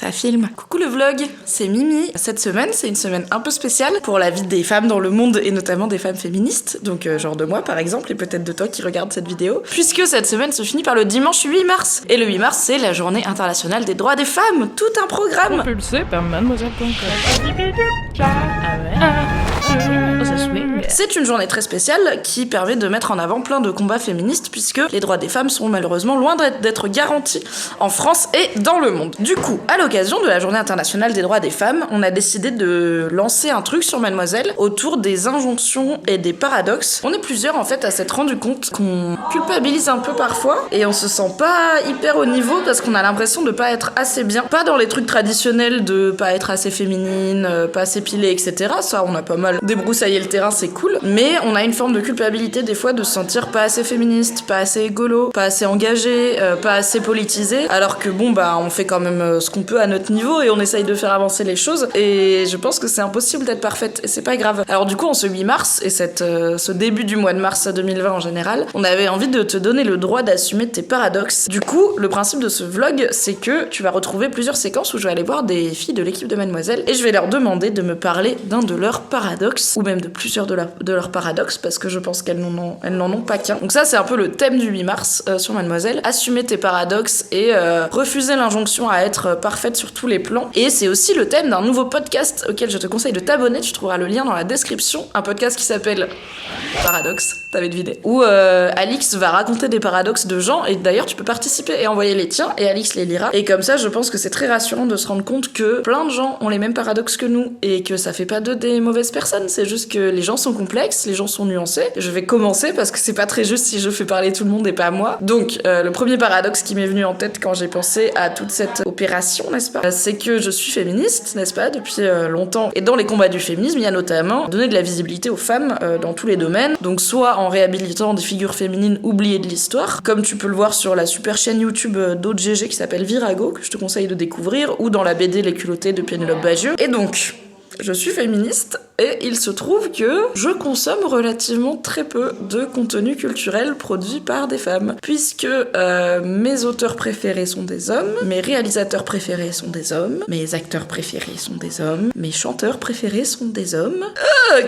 Ça filme. Coucou le vlog, c'est Mimi. Cette semaine, c'est une semaine un peu spéciale pour la vie des femmes dans le monde et notamment des femmes féministes, donc genre de moi par exemple et peut-être de toi qui regarde cette vidéo, puisque cette semaine se finit par le dimanche 8 mars. Et le 8 mars, c'est la journée internationale des droits des femmes, tout un programme. Propulsé par mademoiselle.com. C'est une journée très spéciale qui permet de mettre en avant plein de combats féministes puisque les droits des femmes sont malheureusement loin d'être garantis en France et dans le monde. Du coup, à l'occasion de la journée internationale des droits des femmes, on a décidé de lancer un truc sur Mademoiselle autour des injonctions et des paradoxes. On est plusieurs en fait à s'être rendu compte qu'on culpabilise un peu parfois et on se sent pas hyper au niveau parce qu'on a l'impression de pas être assez bien. Pas dans les trucs traditionnels de pas être assez féminine, pas assez pilée, etc. Ça, on a pas mal débroussaillé le terrain, c'est cool. Mais on a une forme de culpabilité des fois de se sentir pas assez féministe, pas assez écolo, pas assez engagé, pas assez politisé. Alors que bon, bah, on fait quand même ce qu'on peut à notre niveau et on essaye de faire avancer les choses. Et je pense que c'est impossible d'être parfaite et c'est pas grave. Alors du coup, en ce 8 mars et ce début du mois de mars 2020 en général, on avait envie de te donner le droit d'assumer tes paradoxes. Du coup, le principe de ce vlog, c'est que tu vas retrouver plusieurs séquences où je vais aller voir des filles de l'équipe de Mademoiselle et je vais leur demander de me parler d'un de leurs paradoxes ou même de plusieurs de leurs paradoxes parce que je pense qu'elles n'en ont pas qu'un. Donc ça, c'est un peu le thème du 8 mars sur Mademoiselle. Assumer tes paradoxes et refuser l'injonction à être parfaite sur tous les plans. Et c'est aussi le thème d'un nouveau podcast auquel je te conseille de t'abonner. Tu trouveras le lien dans la description. Un podcast qui s'appelle Paradoxe, t'avais deviné. Où Alix va raconter des paradoxes de gens et d'ailleurs tu peux participer et envoyer les tiens et Alix les lira. Et comme ça, je pense que c'est très rassurant de se rendre compte que plein de gens ont les mêmes paradoxes que nous et que ça fait pas d'eux des mauvaises personnes. C'est juste que les gens sont complexes, les gens sont nuancés. Je vais commencer parce que c'est pas très juste si je fais parler tout le monde et pas moi. Donc, le premier paradoxe qui m'est venu en tête quand j'ai pensé à toute cette opération, n'est-ce pas, c'est que je suis féministe, n'est-ce pas, depuis longtemps. Et dans les combats du féminisme, il y a notamment donner de la visibilité aux femmes dans tous les domaines. Donc, soit en réhabilitant des figures féminines oubliées de l'histoire, comme tu peux le voir sur la super chaîne YouTube d'OGG qui s'appelle Virago, que je te conseille de découvrir, ou dans la BD Les culottés de Pénélope Bagieux. Et donc, je suis féministe et il se trouve que je consomme relativement très peu de contenu culturel produit par des femmes. Puisque mes auteurs préférés sont des hommes, mes réalisateurs préférés sont des hommes, mes acteurs préférés sont des hommes, mes chanteurs préférés sont des hommes.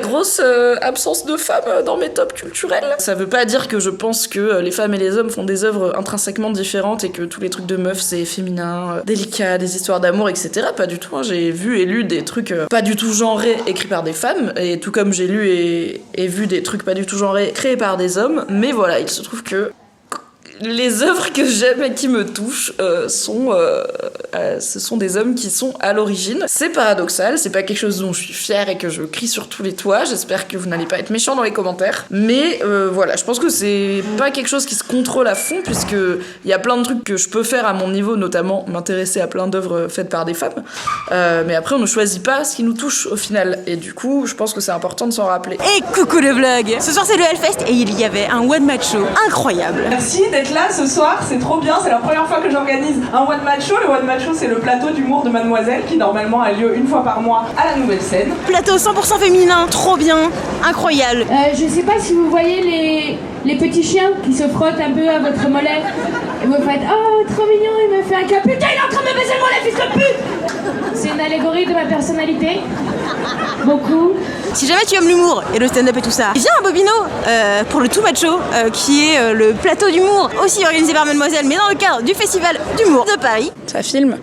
Grosse absence de femmes dans mes tops culturels. Ça veut pas dire que je pense que les femmes et les hommes font des œuvres intrinsèquement différentes et que tous les trucs de meufs c'est féminin, délicat, des histoires d'amour, etc. Pas du tout, hein. J'ai vu et lu des trucs pas du tout genrés écrits par des femmes, et tout comme j'ai lu et vu des trucs pas du tout genrés créés par des hommes, mais voilà, il se trouve que les œuvres que j'aime et qui me touchent ce sont des hommes qui sont à l'origine. C'est paradoxal, c'est pas quelque chose dont je suis fière et que je crie sur tous les toits. J'espère que vous n'allez pas être méchants dans les commentaires. Mais voilà, je pense que c'est pas quelque chose qui se contrôle à fond, puisque il y a plein de trucs que je peux faire à mon niveau, notamment m'intéresser à plein d'œuvres faites par des femmes. Mais après, on ne choisit pas ce qui nous touche au final. Et du coup, je pense que c'est important de s'en rappeler. Et coucou le vlog. Ce soir c'est le Hellfest et il y avait un one match show incroyable. Merci d'être là ce soir, c'est trop bien, c'est la première fois que j'organise un one match show. Le one match show, c'est le plateau d'humour de Mademoiselle qui normalement a lieu une fois par mois à la Nouvelle Scène. Plateau 100% féminin, trop bien, incroyable. Je sais pas si vous voyez les petits chiens qui se frottent un peu à votre mollet et vous faites oh trop mignon, il me fait un câlin, putain il est en train de me baiser le mollet, fils de pute. C'est une allégorie de ma personnalité, beaucoup. Si jamais tu aimes l'humour et le stand-up et tout ça, viens à Bobino pour le Too Macho qui est le plateau d'humour aussi organisé par Mademoiselle mais dans le cadre du festival d'humour de Paris. Ça filme.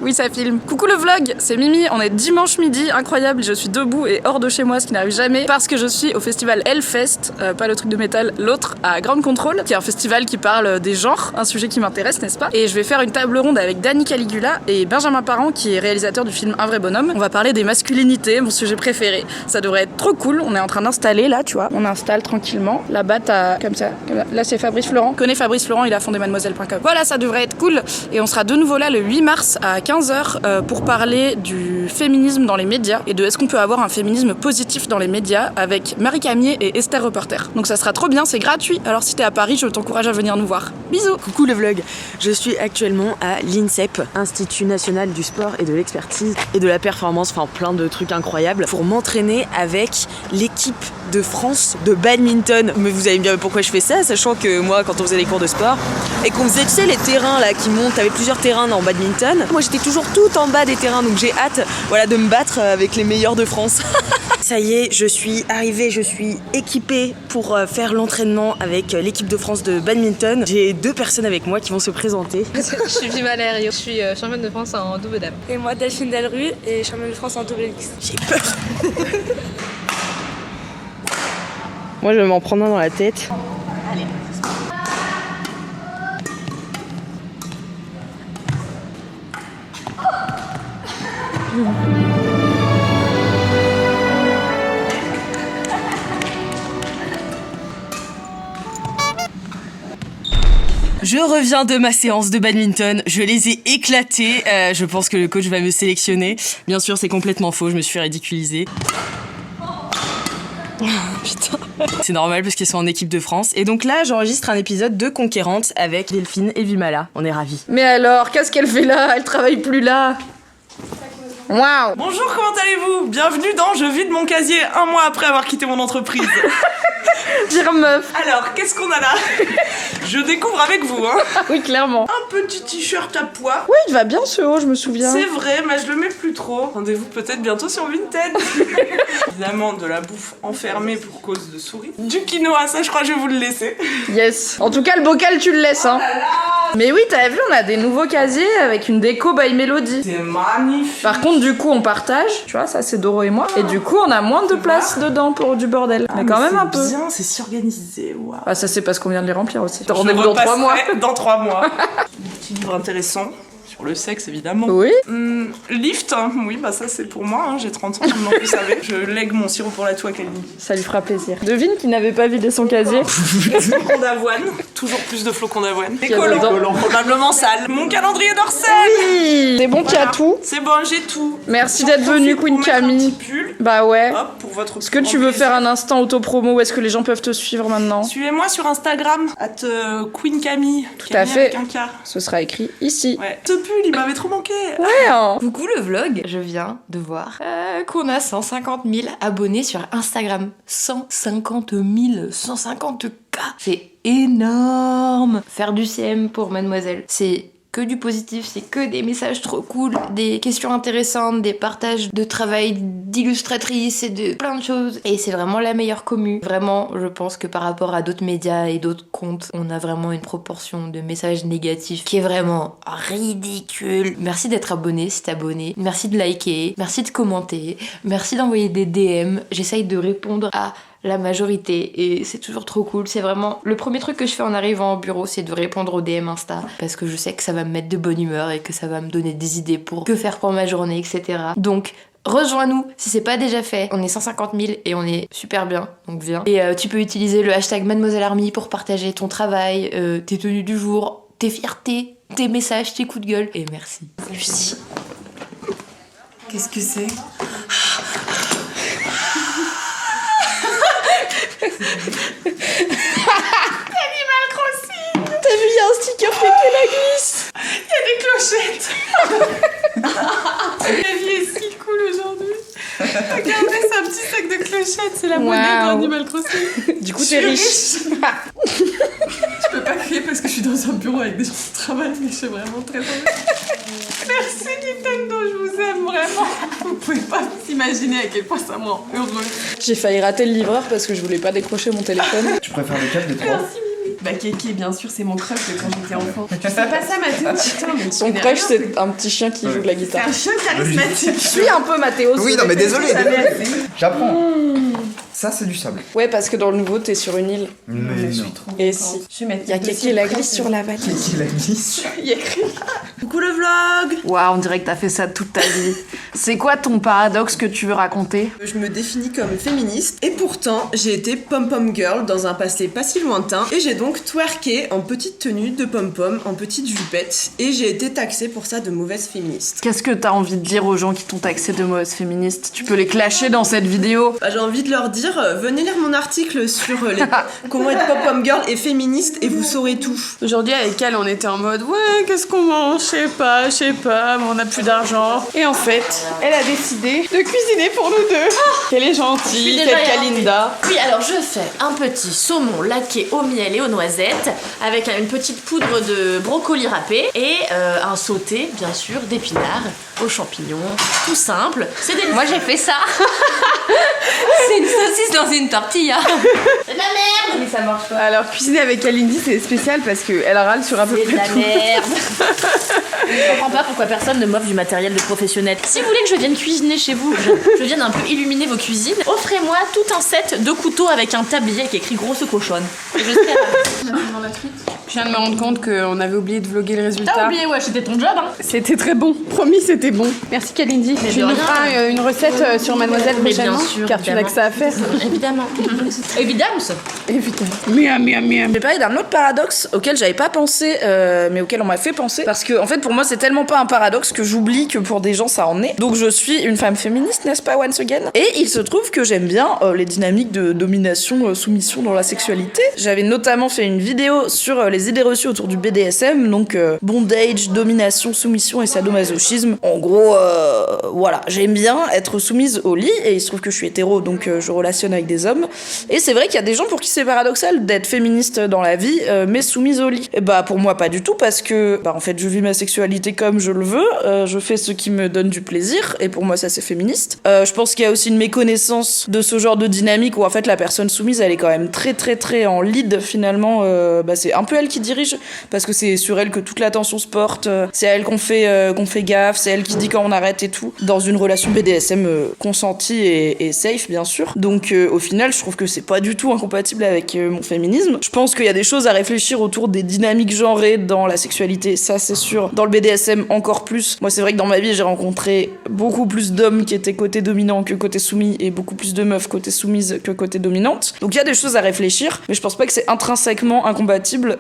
Oui, ça filme. Coucou le vlog, c'est Mimi, on est dimanche midi, incroyable, je suis debout et hors de chez moi, ce qui n'arrive jamais, parce que je suis au festival Hellfest, pas le truc de métal, l'autre à Ground Control, qui est un festival qui parle des genres, un sujet qui m'intéresse, n'est-ce pas? Et je vais faire une table ronde avec Dani Caligula et Benjamin Parent, qui est réalisateur du film Un vrai bonhomme. On va parler des masculinités, mon sujet préféré. Ça devrait être trop cool, on est en train d'installer là, tu vois, on installe tranquillement. Là-bas, t'as comme ça. Là, c'est Fabrice Florent. Connais Fabrice Florent, il a fondé mademoiselle.com. Voilà, ça devrait être cool. Et on sera de nouveau là le 8 mars à 15h pour parler du féminisme dans les médias et de est-ce qu'on peut avoir un féminisme positif dans les médias avec Marie Camier et Esther Reporter. Donc ça sera trop bien, c'est gratuit. Alors si t'es à Paris, je t'encourage à venir nous voir. Bisous. Coucou le vlog, je suis actuellement à l'INSEP, Institut National du Sport et de l'Expertise et de la Performance, enfin plein de trucs incroyables, pour m'entraîner avec l'équipe de France de badminton. Mais vous allez me dire pourquoi je fais ça, sachant que moi quand on faisait les cours de sport et qu'on faisait tu sais les terrains là qui montent, t'avais plusieurs terrains dans badminton, moi j'étais toujours tout en bas des terrains, donc j'ai hâte voilà, de me battre avec les meilleurs de France. Ça y est, je suis arrivée, je suis équipée pour faire l'entraînement avec l'équipe de France de badminton. J'ai 2 personnes avec moi qui vont se présenter. Je suis Vima Lario, je suis championne de France en double dame. Et moi Delphine Delru et championne de France en double mixte. J'ai peur. Moi je vais m'en prendre un dans la tête. Allez. Je reviens de ma séance de badminton, je les ai éclatés, je pense que le coach va me sélectionner. Bien sûr c'est complètement faux, je me suis fait ridiculiser. Putain. C'est normal parce qu'ils sont en équipe de France. Et donc là j'enregistre un épisode de Conquérante avec Delphine et Vimala, on est ravis. Mais alors, qu'est-ce qu'elle fait là? Elle travaille plus là. Waouh. Bonjour, comment allez-vous? Bienvenue dans Je vide mon casier un mois après avoir quitté mon entreprise. Dire meuf. Alors, qu'est-ce qu'on a là? Je découvre avec vous, hein. Ah oui, clairement. Un petit t-shirt à pois. Oui, il va bien ce haut, je me souviens. C'est vrai, mais je le mets plus trop. Rendez-vous peut-être bientôt sur Vinted. Évidemment, de la bouffe enfermée pour cause de souris. Du quinoa, ça je crois que je vais vous le laisser. Yes. En tout cas, le bocal, tu le laisses, hein. Mais oui, t'avais vu, on a des nouveaux casiers avec une déco by Melody. C'est magnifique. Par contre, du coup, on partage. Tu vois, ça c'est Doro et moi. Et du coup, on a moins de place dedans pour du bordel. Mais quand même un peu. C'est bien, c'est si organisé. Waouh. Ah, ça c'est parce qu'on vient de les remplir aussi. Je Rendez-vous dans 3 mois. Dans 3 mois. Un petit livre intéressant. Sur le sexe, évidemment. Oui. Lift, hein. Oui, bah ça c'est pour moi, hein. J'ai 30 ans, maintenant vous savez. Je lègue mon sirop pour la toux à Kalini. Ça lui fera plaisir. Devine qui n'avait pas vidé son casier. Flocons d'avoine, toujours plus de flocons d'avoine. Des Qu'il y a dedans. collants, probablement sales. Mon calendrier d'Orsay. Oui. C'est bon qu'il y a tout. C'est bon, j'ai tout. Merci J'en d'être venue, profite Queen pour mettre un Camille. petit pull. Bah ouais. Hop, pour votre Est-ce que tu veux faire un instant auto-promo ou est-ce que les gens peuvent te suivre maintenant? Suivez-moi sur Instagram, @Queen Camille. Tout à fait. Avec un K. Ce sera écrit ici. Ouais. Ce pull, il m'avait trop manqué. Ouais, hein. Coucou le vlog, je viens de voir qu'on a 150 000 abonnés sur Instagram. 150 000, 150K. C'est énorme. Faire du CM pour mademoiselle, c'est que du positif, c'est que des messages trop cool, des questions intéressantes, des partages de travail d'illustratrice et de plein de choses. Et c'est vraiment la meilleure commu. Vraiment, je pense que par rapport à d'autres médias et d'autres comptes, on a vraiment une proportion de messages négatifs qui est vraiment ridicule. Merci d'être abonné si t'es abonné. Merci de liker. Merci de commenter. Merci d'envoyer des DM. J'essaye de répondre à la majorité et c'est toujours trop cool. C'est vraiment le premier truc que je fais en arrivant au bureau, c'est de répondre aux DM Insta parce que je sais que ça va me mettre de bonne humeur et que ça va me donner des idées pour que faire pour ma journée, etc. Donc rejoins-nous si c'est pas déjà fait. On est 150 000 et on est super bien, donc viens. Et tu peux utiliser le hashtag Mademoiselle Army pour partager ton travail, tes tenues du jour, tes fiertés, tes messages, tes coups de gueule. Et merci. Lucie. Qu'est-ce que c'est? Animal Crossing. T'as vu, il y a un sticker qui fait la glisse. Il y a des clochettes. La vie est si cool aujourd'hui. Regardez, c'est un petit sac de clochettes, c'est la monnaie d'Animal Crossing. Du coup, t'es riche. Je peux pas crier parce que je suis dans un bureau avec des gens qui travaillent, mais je suis vraiment très heureuse. Merci Nintendo, je vous aime vraiment. Vous pouvez pas vous imaginer à quel point ça me rend heureuse. J'ai failli rater le livreur parce que je voulais pas décrocher mon téléphone. Tu préfères lequel des trois? Bah Kéké, bien sûr, c'est mon crush de quand j'étais enfant. Tu sais pas ça, Mathéo? Putain, mais Son crush, c'est un petit chien qui joue de la c'est guitare. un chien charismatique. Je suis un peu Mathéo. Oui, non mais désolé. J'apprends. Ça, c'est du sable. Ouais, parce que dans le nouveau, t'es sur une île. Mais non. Et si. Je vais mettre Il y a Kéké et la glisse sur la valise. Qui la glisse? Il y a écrit. Coucou le vlog. Waouh, on dirait que t'as fait ça toute ta vie. C'est quoi ton paradoxe que tu veux raconter? Je me définis comme féministe et pourtant j'ai été pom-pom girl dans un passé pas si lointain et j'ai donc twerké en petite tenue de pom-pom, en petite jupette et j'ai été taxée pour ça de mauvaise féministe. Qu'est-ce que t'as envie de dire aux gens qui t'ont taxé de mauvaise féministe? Tu peux les clasher dans cette vidéo. J'ai envie de leur dire, venez lire mon article sur comment être pom-pom girl et féministe et vous saurez tout. Aujourd'hui avec elle on était en mode ouais qu'est-ce qu'on mange? je sais pas, mais on a plus d'argent. Et en fait, elle a décidé de cuisiner pour nous deux. Elle est gentille, cette Kalinda. Oui, alors je fais un petit saumon laqué au miel et aux noisettes avec une petite poudre de brocoli râpé et un sauté, bien sûr, d'épinards aux champignons. Tout simple. C'est délicieux. Moi, j'ai fait ça. C'est une saucisse dans une tortilla. C'est de la merde. Mais ça marche pas. Alors, cuisiner avec Kalindi, c'est spécial parce qu'elle râle sur un peu C'est plus de la tout. merde. Je comprends pas pourquoi personne ne m'offre du matériel de professionnel. Si vous voulez que je vienne cuisiner chez vous, je vienne un peu illuminer vos cuisines, offrez-moi tout un set de couteaux avec un tablier qui écrit grosse cochonne. Je serai ravie. Je viens de me rendre compte qu'on avait oublié de vlogger le résultat. T'as oublié, ouais, c'était ton job, hein. C'était très bon, promis c'était bon. Merci Kalindi. Mais Tu de nous rien. feras une recette sur Mademoiselle Mais bien prochainement, sûr, car tu n'as que ça à faire. Évidemment. Évidemment. Évidemment. Miam. Je vais parler d'un autre paradoxe auquel j'avais pas pensé, mais auquel on m'a fait penser. Parce que, en fait, pour moi, c'est tellement pas un paradoxe que j'oublie que pour des gens, ça en est. Donc, je suis une femme féministe, n'est-ce pas, once again? Et il se trouve que j'aime bien les dynamiques de domination, soumission dans la sexualité. J'avais notamment fait une vidéo sur les idées reçues autour du BDSM, donc bondage, domination, soumission et sadomasochisme. En gros, voilà, j'aime bien être soumise au lit, et il se trouve que je suis hétéro, donc je relationne avec des hommes. Et c'est vrai qu'il y a des gens pour qui c'est paradoxal d'être féministe dans la vie, mais soumise au lit. Et bah pour moi pas du tout, parce que en fait je vis ma sexualité comme je le veux, je fais ce qui me donne du plaisir, et pour moi ça c'est féministe. Je pense qu'il y a aussi une méconnaissance de ce genre de dynamique où en fait la personne soumise elle est quand même très en lead finalement. C'est un peu elle qui dirige, parce que c'est sur elle que toute l'attention se porte, c'est à elle qu'on fait gaffe, c'est elle qui dit quand on arrête et tout, dans une relation BDSM consentie et safe bien sûr. Donc au final je trouve que c'est pas du tout incompatible avec mon féminisme. Je pense qu'il y a des choses à réfléchir autour des dynamiques genrées dans la sexualité, ça c'est sûr. Dans le BDSM encore plus. Moi c'est vrai que dans ma vie j'ai rencontré beaucoup plus d'hommes qui étaient côté dominant que côté soumis, et beaucoup plus de meufs côté soumise que côté dominante. Donc il y a des choses à réfléchir, mais je pense pas que c'est intrinsèquement incompatible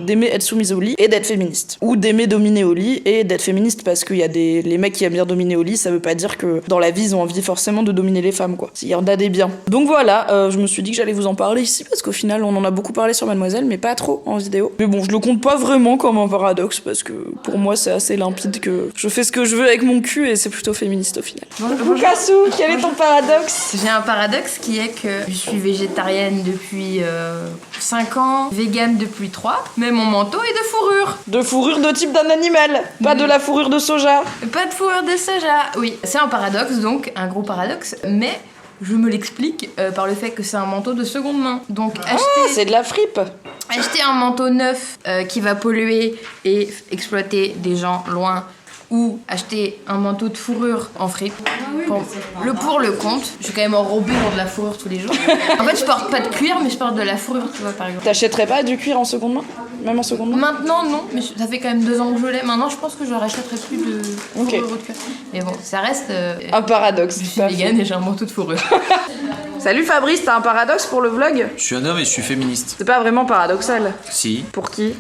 d'aimer être soumise au lit et d'être féministe, ou d'aimer dominer au lit et d'être féministe, parce qu'il y a les mecs qui aiment bien dominer au lit, ça veut pas dire que dans la vie ils ont envie forcément de dominer les femmes, quoi. Il y en a des biens. Donc voilà, je me suis dit que j'allais vous en parler ici, parce qu'au final on en a beaucoup parlé sur Mademoiselle, mais pas trop en vidéo. Mais bon, je le compte pas vraiment comme un paradoxe, parce que pour moi c'est assez limpide que je fais ce que je veux avec mon cul, et c'est plutôt féministe au final. Bukasu, quel est ton paradoxe? J'ai un paradoxe qui est que je suis végétarienne depuis 5 ans, végane depuis 3, mais mon manteau est de fourrure. De fourrure de type d'un animal, pas de la fourrure de soja. Pas de fourrure de soja. Oui, c'est un paradoxe, donc un gros paradoxe, mais je me l'explique par le fait que c'est un manteau de seconde main. Donc C'est de la fripe. acheter un manteau neuf qui va polluer et exploiter des gens loin, ou acheter un manteau de fourrure en fripe. Pour le compte, je suis quand même enrobée dans de la fourrure tous les jours. En fait, je porte pas de cuir, mais je porte de la fourrure, tu vois, par exemple. T'achèterais pas du cuir en seconde main? Même en seconde main? Maintenant, non, mais ça fait quand même 2 ans que je l'ai. Maintenant, je pense que je rachèterai plus de fourrure ou de cuir. Mais bon, ça reste... Un paradoxe. Je suis végane et j'ai un manteau de fourrure. Salut Fabrice, t'as un paradoxe pour le vlog? Je suis un homme et je suis féministe. C'est pas vraiment paradoxal. Si. Pour qui?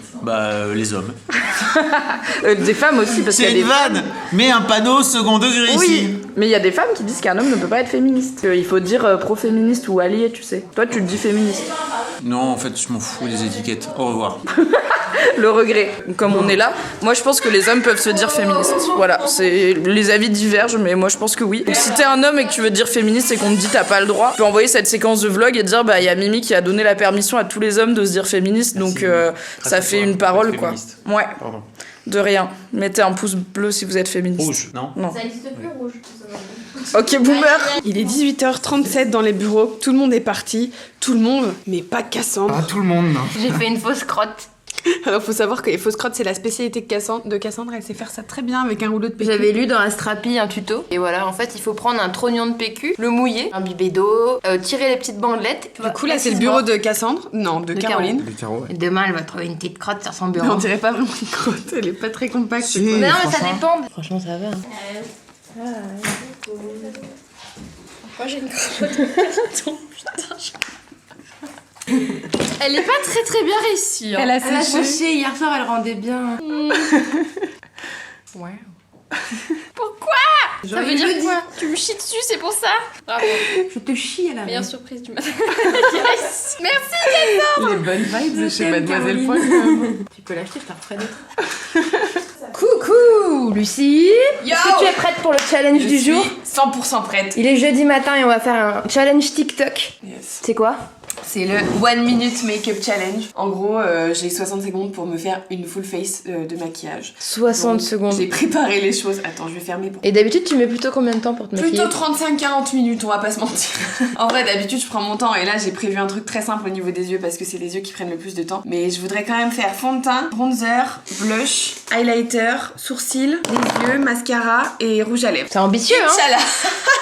Les hommes. Des femmes aussi, parce qu'il y a C'est des une vanne. Mets un panneau second degré Oui, ici. mais il y a des femmes qui disent qu'un homme ne peut pas être féministe. Il faut dire pro-féministe ou allié, tu sais. Toi, tu le dis féministe. Non, en fait, je m'en fous des étiquettes. Au revoir. Le regret. Comme on est là, moi je pense que les hommes peuvent se dire féministes. Voilà, les avis divergent, mais moi je pense que oui. Donc si t'es un homme et que tu veux te dire féministe et qu'on te dit t'as pas le droit, tu peux envoyer cette séquence de vlog et dire il y a Mimi qui a donné la permission à tous les hommes de se dire féministe, donc ça fait une parole quoi. Ouais. Pardon. De rien. Mettez un pouce bleu si vous êtes féministe. Rouge, non? Ça existe plus, rouge. Ok, boomer. Il est 18h37 dans les bureaux, tout le monde est parti, tout le monde, mais pas Cassandre. Pas tout le monde, non. J'ai fait une fausse crotte. Alors faut savoir que les fausses crottes c'est la spécialité de Cassandre, elle sait faire ça très bien avec un rouleau de PQ. J'avais lu dans Astrapi un tuto. Et voilà, en fait, il faut prendre un trognon de PQ, le mouiller, imbibé d'eau, tirer les petites bandelettes. Du coup là c'est le bureau de Cassandre, non de Caroline. Le carreau, ouais. Et demain, elle va trouver une petite crotte sur son bureau. Mais on dirait pas vraiment une crotte, elle est pas très compacte. Si. Mais non, mais ça franchement. dépend. Franchement, ça va. Moi j'ai une crotte. Elle est pas très très bien réussie. Hein. Elle a Elle a séché. séché. Hier soir, elle rendait bien. Ouais. Pourquoi? Ça veut dire quoi? Tu me chies dessus, c'est pour ça? Bravo. Je te chie à la Meilleure surprise du matin. Yes. Merci. Les bonnes vibes chez Mademoiselle.com. Tu peux l'acheter, je t'en referai d'autres. Coucou Coucou Lucie. Yo. Est-ce que tu es prête pour le challenge du jour? 100% prête. Il est jeudi matin et on va faire un challenge TikTok. Yes. C'est quoi? C'est le 1 minute makeup challenge. En gros, j'ai 60 secondes pour me faire une full face de maquillage. 60 Donc, secondes. J'ai préparé les choses. Attends, je vais fermer pour... Et d'habitude, tu mets plutôt combien de temps pour te maquiller? Plutôt 35-40 minutes, on va pas se mentir. En vrai, d'habitude, je prends mon temps et là, j'ai prévu un truc très simple au niveau des yeux parce que c'est les yeux qui prennent le plus de temps. Mais je voudrais quand même faire fond de teint, bronzer, blush, highlighter, sourcils, les yeux, mascara et rouge à lèvres. C'est ambitieux, hein? Inch'Allah.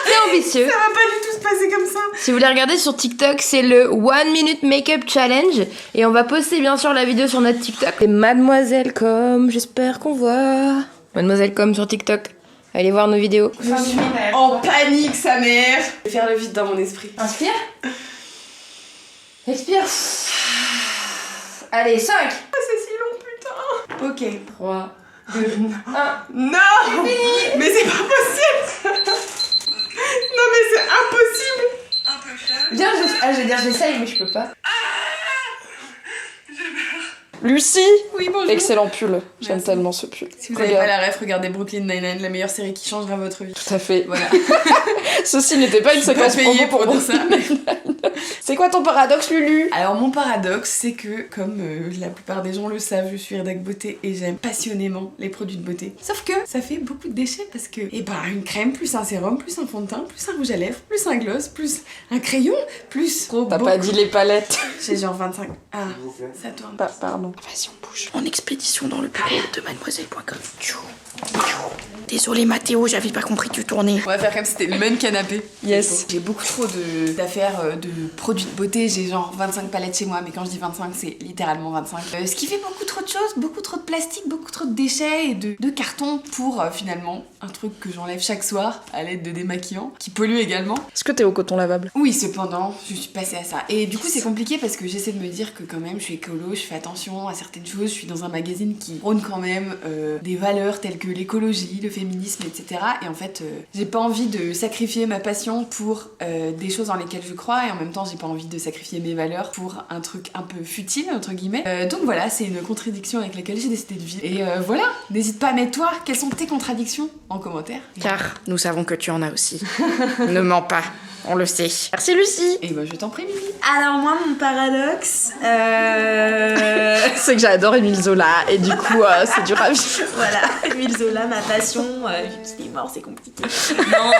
C'est ambitieux. Ça va pas du tout se passer comme ça. Si vous voulez regarder sur TikTok, c'est le 1 minute makeup challenge. Et on va poster bien sûr la vidéo sur notre TikTok. Et Mademoiselle Com, j'espère qu'on voit. Mademoiselle Com sur TikTok. Allez voir nos vidéos. Je suis en panique, sa mère. Je vais faire le vide dans mon esprit. Inspire. Expire. Allez, 5. Ah, c'est si long, putain. Ok. 3, 2, 1. Non. Mais c'est pas possible. Non mais c'est impossible. Viens, je vais dire j'essaye, mais je peux pas. Lucie. Oui, bonjour. Excellent pull. J'aime Merci. tellement ce pull. Si vous n'avez pas la ref, regardez Brooklyn Nine-Nine, la meilleure série qui changera votre vie. Tout à fait. Voilà. Ceci n'était pas une Je suis pas séquence payée promo pour dire ça. C'est quoi ton paradoxe, Lulu? Alors mon paradoxe, c'est que comme la plupart des gens le savent, je suis rédac beauté et j'aime passionnément les produits de beauté. Sauf que ça fait beaucoup de déchets parce que une crème, plus un sérum, plus un fond de teint, plus un rouge à lèvres, plus un gloss, plus un crayon, plus... T'as pas dit les palettes. J'ai genre 25... Ah, ça tourne. Pardon. Vas-y, on bouge. En expédition dans le bureau de mademoiselle.com. Désolé Mathéo, j'avais pas compris que tu tournais. On va faire comme si c'était le même canapé. Yes. J'ai beaucoup trop d'affaires de produits de beauté, j'ai genre 25 palettes chez moi, mais quand je dis 25, c'est littéralement 25. Ce qui fait beaucoup trop de choses, beaucoup trop de plastique, beaucoup trop de déchets et de carton pour finalement un truc que j'enlève chaque soir à l'aide de démaquillants, qui pollue également. Est-ce que t'es au coton lavable? Oui, cependant, je suis passée à ça. Et du coup, c'est compliqué parce que j'essaie de me dire que quand même, je suis écolo, je fais attention à certaines choses, je suis dans un magazine qui prône quand même des valeurs telles que l'écologie, le féminisme, etc. Et en fait, j'ai pas envie de sacrifier ma passion pour des choses dans lesquelles je crois et en même temps, j'ai pas envie de sacrifier mes valeurs pour un truc un peu futile, entre guillemets. Donc voilà, c'est une contradiction avec laquelle j'ai décidé de vivre. Et voilà, n'hésite pas à mettre toi, quelles sont tes contradictions en commentaire. Car nous savons que tu en as aussi. Ne mens pas, on le sait. Merci Lucie. Et bah je t'en prie, Mimi. Alors moi, mon paradoxe, C'est que j'adore Émile Zola et du coup c'est du ravi. voilà, Émile Zola, ma passion, vu qu'il est mort, c'est compliqué. Non,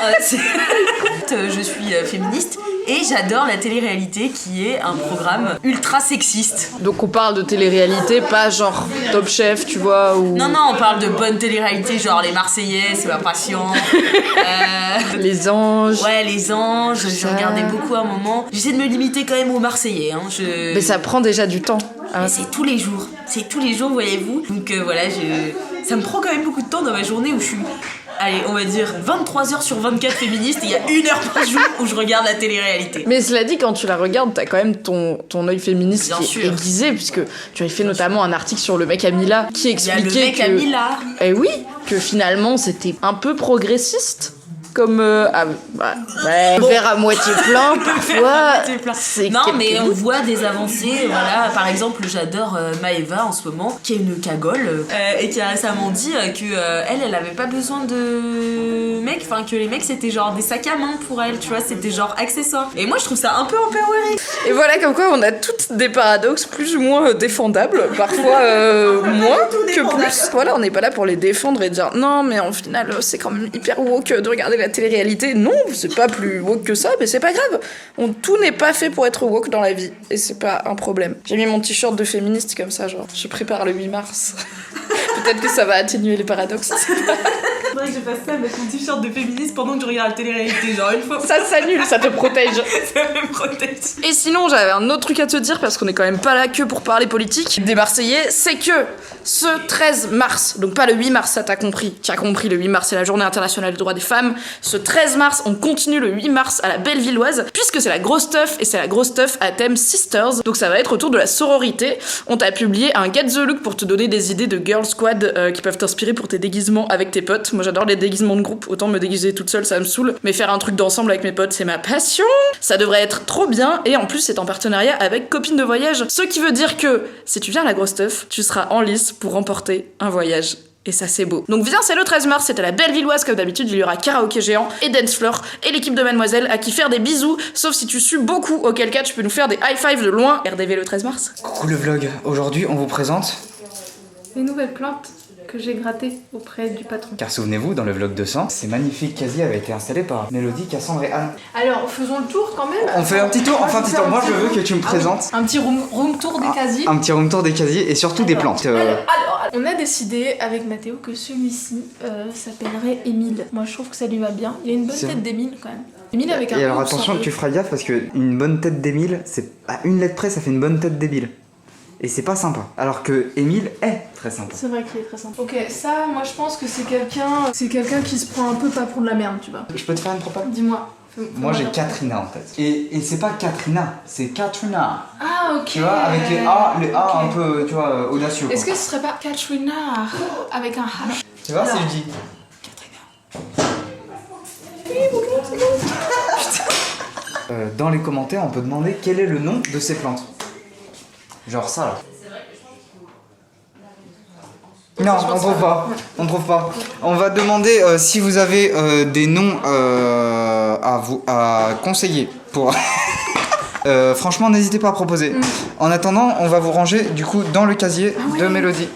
je suis féministe et j'adore la télé-réalité qui est un programme ultra sexiste. Donc on parle de télé-réalité, pas genre Top Chef, tu vois, ou... Non, on parle de bonne télé-réalité, genre les Marseillais, c'est ma passion. Les anges. Ouais, les anges, je regardais beaucoup à un moment. J'essaie de me limiter quand même aux Marseillais. Hein. Mais ça prend déjà du temps. Hein. Mais c'est tous les jours, voyez-vous. Donc voilà, ça me prend quand même beaucoup de temps dans ma journée où je suis, allez, on va dire 23 heures sur 24 féministe et il y a 1 heure par jour où je regarde la télé-réalité. Mais cela dit, quand tu la regardes, t'as quand même ton œil féministe Bien qui sûr. est aiguisé, puisque tu avais fait notamment un article sur le mec Amila qui Il y a expliquait le mec à Mila. Eh oui, que finalement c'était un peu progressiste. Comme verre à moitié plein parfois. C'est Non, mais quelque on chose. voit des avancées. Voilà, par exemple, j'adore Maëva en ce moment, qui a une cagole et qui a récemment dit que elle avait pas besoin de mecs, enfin que les mecs c'était genre des sacs à main pour elle, tu vois, c'était genre accessoire. Et moi je trouve ça un peu empowering. Et voilà, comme quoi on a toutes des paradoxes plus ou moins défendables, parfois moins que plus. Voilà, on n'est pas là pour les défendre et dire non, mais en final c'est quand même hyper woke de regarder la télé-réalité. Non, c'est pas plus woke que ça, mais c'est pas grave. Tout n'est pas fait pour être woke dans la vie, et c'est pas un problème. J'ai mis mon t-shirt de féministe comme ça, genre je prépare le 8 mars. Peut-être que ça va atténuer les paradoxes. Faudrait que je fasse ça, mettre mon t-shirt de féministe pendant que je regarde la télé-réalité, genre une fois. Ça s'annule, ça te protège. Ça me protège. Et sinon, j'avais un autre truc à te dire, parce qu'on est quand même pas là que pour parler politique des Marseillais, c'est que ce 13 mars, donc pas le 8 mars, ça t'as compris, tu as compris, le 8 mars c'est la journée internationale des droits des femmes, ce 13 mars, on continue le 8 mars à la Bellevilloise, puisque c'est la grosse teuf, et c'est la grosse teuf à thème Sisters, donc ça va être autour de la sororité. On t'a publié un Get the Look pour te donner des idées de girl squad qui peuvent t'inspirer pour tes déguisements avec tes potes. Moi j'adore les déguisements de groupe, autant me déguiser toute seule ça me saoule, mais faire un truc d'ensemble avec mes potes c'est ma passion. Ça devrait être trop bien, et en plus c'est en partenariat avec Copines de Voyage, ce qui veut dire que si tu viens à la grosse teuf, tu seras en lice pour remporter un voyage Et ça c'est beau. Donc viens, c'est le 13 mars, c'est à la Bellevilloise comme d'habitude, il y aura karaoké géant et dance floor et l'équipe de Mademoiselle à qui faire des bisous, sauf si tu sues beaucoup, auquel cas tu peux nous faire des high five de loin. RDV le 13 mars. Coucou le vlog, aujourd'hui on vous présente... Les nouvelles plantes que j'ai grattées auprès du patron. Car souvenez-vous, dans le vlog 200, ces magnifiques casiers avaient été installés par Mélodie, Cassandre et Anne. Alors, faisons le tour quand même. On fait un petit tour, enfin un petit tour, moi je veux que tu me présentes Un petit room tour des casiers. un petit room tour des casiers et surtout des plantes. Alors, on a décidé avec Mathéo que celui-ci s'appellerait Émile. Moi je trouve que ça lui va bien. Il a une bonne tête d'Émile quand même. Émile avec un Et alors O attention, sans E. tu feras gaffe parce que une bonne tête d'Émile, c'est à une lettre près, ça fait une bonne tête d'Émile. Et c'est pas sympa. Alors que Émile est très sympa. C'est vrai qu'il est très sympa. Ok, ça, moi je pense que c'est quelqu'un qui se prend un peu pas pour de la merde, tu vois. Je peux te faire une propale? Dis-moi. Moi j'ai Katrina en tête. Et c'est pas Katrina, c'est Katrina. Ah ok. Tu vois, avec les A Ok. un peu, tu vois, audacieux. Est-ce quoi. que ce serait pas Katrina avec un H? Tu vois, si Alors. je dis. Dans les commentaires, on peut demander quel est le nom de ces plantes. Genre ça là. Non, on trouve pas. On trouve pas. On va demander si vous avez des noms à conseiller pour. Franchement, n'hésitez pas à proposer. En attendant, on va vous ranger du coup dans le casier de Mélodie.